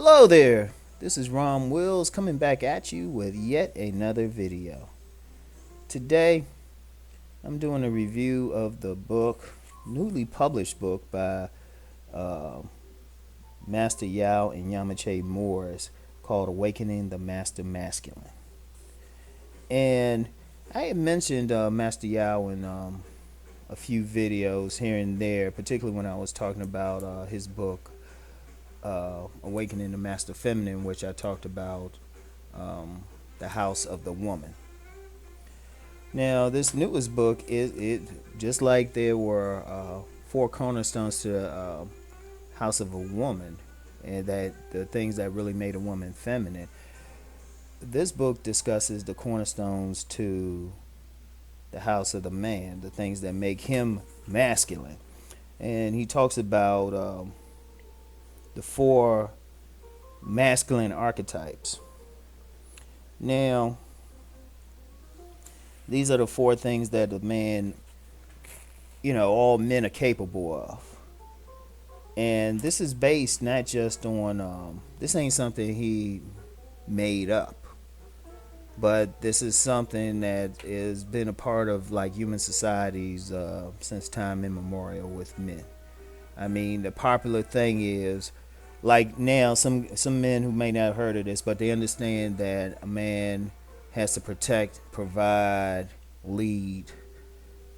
Hello there, this is Ron Wills coming back at you with yet another video. Today, I'm doing a review of the book, newly published book by uh, Master Yao and Yamache Morris called Awakening the Master Masculine. And I had mentioned Master Yao in a few videos here and there, particularly when I was talking about his book Awakening the Master Feminine, which I talked about the House of the Woman. Now, this newest book is it just like there were four cornerstones to the House of a Woman, and that the things that really made a woman feminine. This book discusses the cornerstones to the House of the Man, the things that make him masculine, and he talks about the four masculine archetypes. Now, these are the four things that the man, all men are capable of. And this is based not just on, this ain't something he made up, but this is something that has been a part of like human societies since time immemorial with men. I mean, the popular thing is like now some men who may not have heard of this, but they understand that a man has to protect, provide, lead,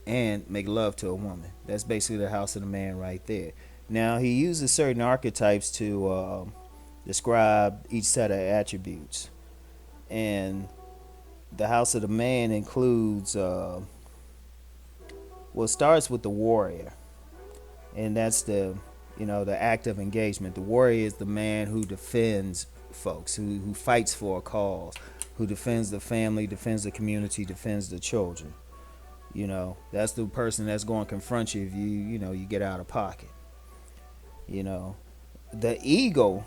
and make love to a woman. That's basically the house of the man right there. Now he uses certain archetypes to describe each set of attributes, and the house of the man includes well, it starts with the warrior, and that's the act of engagement. The warrior is the man who defends folks, who fights for a cause, who defends the family, defends the community, defends the children. That's the person that's going to confront you if you get out of pocket. The ego,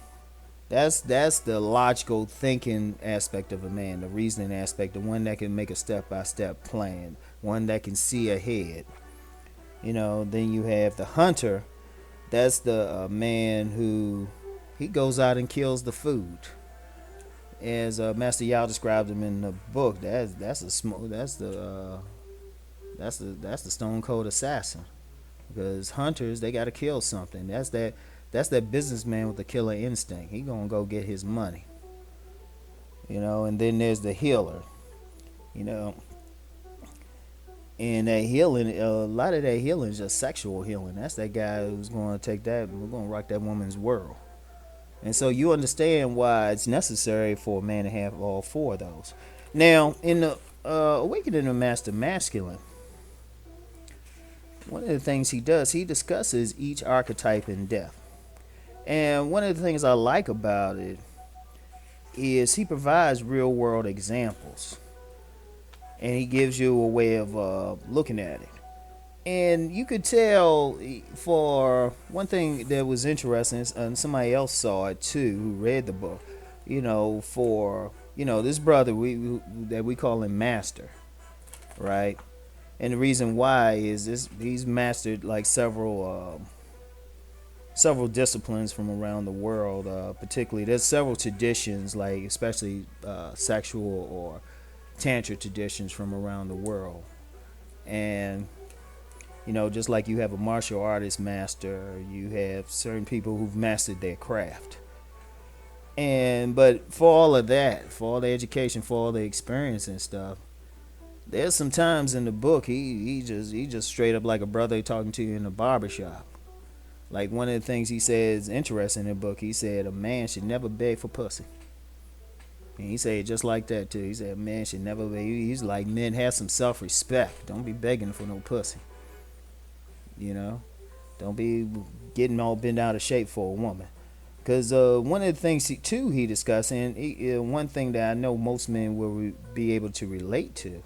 that's the logical thinking aspect of a man, the reasoning aspect, the one that can make a step-by-step plan, one that can see ahead. Then you have the hunter. That's the man who he goes out and kills the food, as Master Yao described him in the book. That's the stone cold assassin, because hunters, they got to kill something. That's that businessman with the killer instinct. He gonna go get his money. And then there's the healer. You know, and that healing, a lot of that healing is just sexual healing. That's that guy who's going to take that, we're going to rock that woman's world. And so you understand why it's necessary for a man to have all four of those. Now, in the Awakening the Master Masculine, one of the things he does, he discusses each archetype in depth. And one of the things I like about it is he provides real world examples, and he gives you a way of looking at it. And you could tell, for one thing that was interesting, and somebody else saw it too, who read the book. For this brother that we call him Master, right? And the reason why is he's mastered like several disciplines from around the world. Particularly, there's several traditions, like especially sexual or tantra traditions from around the world. And just like you have a martial artist master, you have certain people who've mastered their craft. But for all of that, for all the education, for all the experience and stuff, there's some times in the book he just straight up like a brother talking to you in a barbershop. Like, one of the things he says interesting in the book, he said a man should never beg for pussy. And he said it just like that too. He said a man should never beg. He's like, men, have some self-respect. Don't be begging for no pussy. Don't be getting all bent out of shape for a woman. Because one of the things he discussed, and one thing that I know most men will be able to relate to,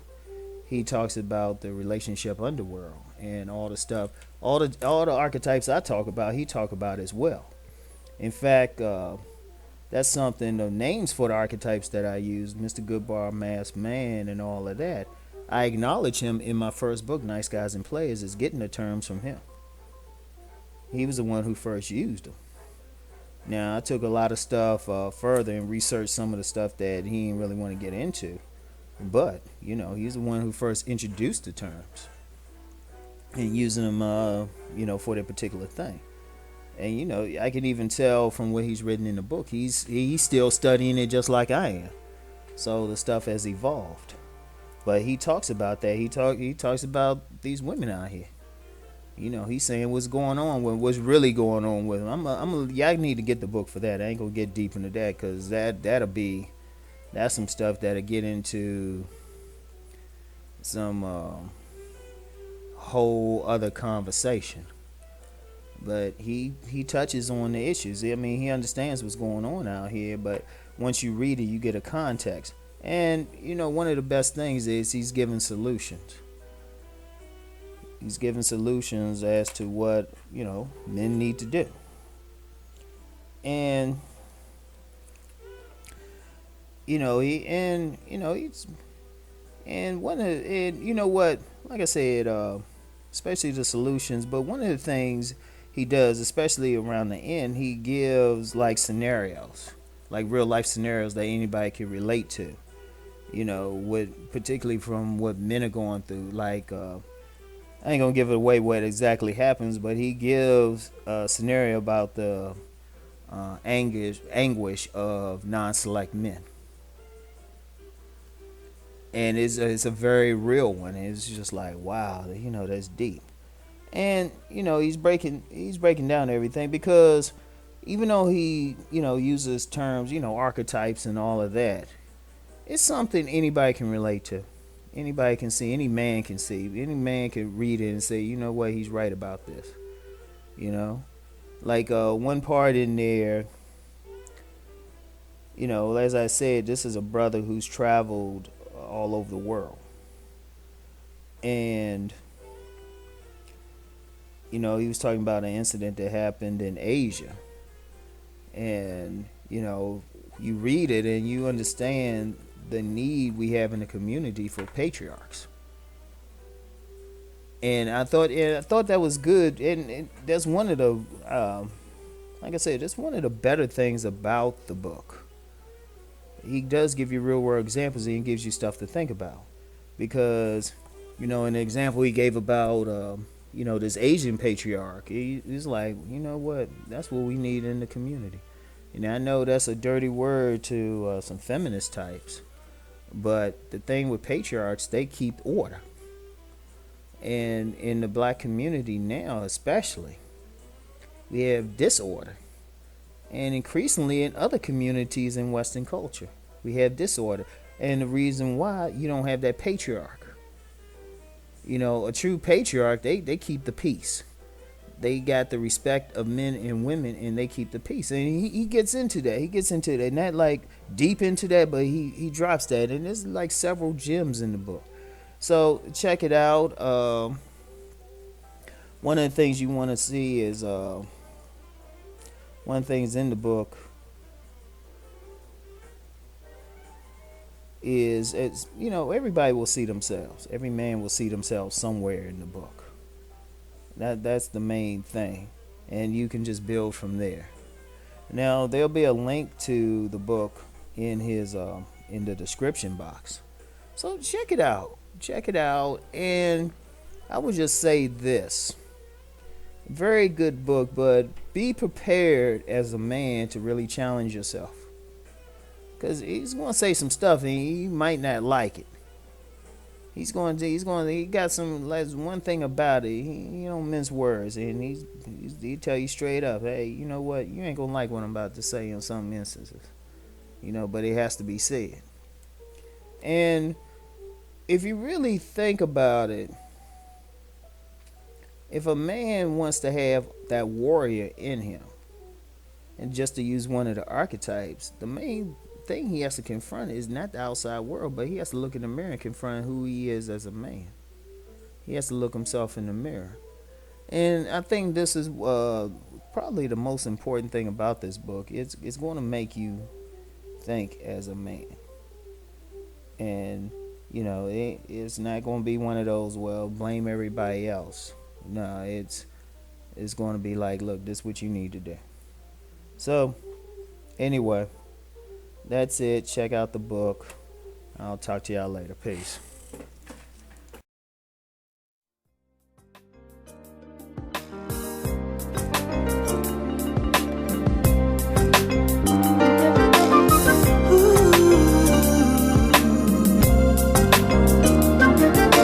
he talks about the relationship underworld and all the stuff, all the archetypes I talk about, he talk about as well. In fact, that's something, the names for the archetypes that I use, Mr. Goodbar, Masked Man, and all of that, I acknowledge him in my first book, Nice Guys and Players, as getting the terms from him. He was the one who first used them. Now, I took a lot of stuff further and researched some of the stuff that he didn't really want to get into. But, he's the one who first introduced the terms and using them, for their particular thing. And, I can even tell from what he's written in the book, he's still studying it just like I am. So the stuff has evolved. But he talks about that. He talks about these women out here. He's saying what's going on with what's really going on with them. I need to get the book for that. I ain't gonna get deep into that because that's some stuff that'll get into some whole other conversation. But he touches on the issues. I mean, he understands what's going on out here. But once you read it, you get a context. And one of the best things is he's giving solutions. He's giving solutions as to what men need to do. And he's and one of and what, like I said, especially the solutions. But one of the things he does, especially around the end, he gives like scenarios, like real life scenarios that anybody can relate to. What particularly from what men are going through, like. I ain't gonna give it away what exactly happens, but he gives a scenario about the anguish of non-select men, and it's a very real one. It's just like, wow, that's deep. And he's breaking down everything because even though he uses terms, archetypes and all of that, it's something anybody can relate to. Anybody can see, any man can see, any man can read it and say, you know what, he's right about this. Like one part in there, as I said, this is a brother who's traveled all over the world. And, he was talking about an incident that happened in Asia. And, you read it and you understand the need we have in the community for patriarchs. And I thought that was good, and that's one of the, like I said, that's one of the better things about the book. He does give you real world examples, and he gives you stuff to think about, because, in the example he gave about, this Asian patriarch, he's like, you know what, that's what we need in the community. I know that's a dirty word to some feminist types. But the thing with patriarchs, they keep order. And in the black community now, especially, we have disorder. And increasingly in other communities in Western culture, we have disorder. And the reason why, you don't have that patriarch. A true patriarch, they keep the peace. They got the respect of men and women, and they keep the peace. And he gets into that. He gets into that. Not like deep into that, but he drops that. And there's like several gems in the book. So check it out. One of the things you want to see is one of the things in the book is, it's, everybody will see themselves. Every man will see themselves somewhere in the book. That's the main thing, and you can just build from there. Now there'll be a link to the book in the description box, so check it out. And I would just say this: very good book, but be prepared as a man to really challenge yourself, because he's going to say some stuff and you might not like it. He got some, like, one thing about it, he don't mince words, and he tell you straight up, hey, you know what, you ain't gonna like what I'm about to say in some instances, but it has to be said. And if you really think about it, if a man wants to have that warrior in him, and just to use one of the archetypes, the main thing he has to confront is not the outside world, but he has to look in the mirror and confront who he is as a man. He has to look himself in the mirror. And I think this is probably the most important thing about this book. It's going to make you think as a man. And, it's not going to be one of those, well, blame everybody else. No, it's going to be like, look, this is what you need to do. So, anyway, that's it. Check out the book. I'll talk to y'all later. Peace.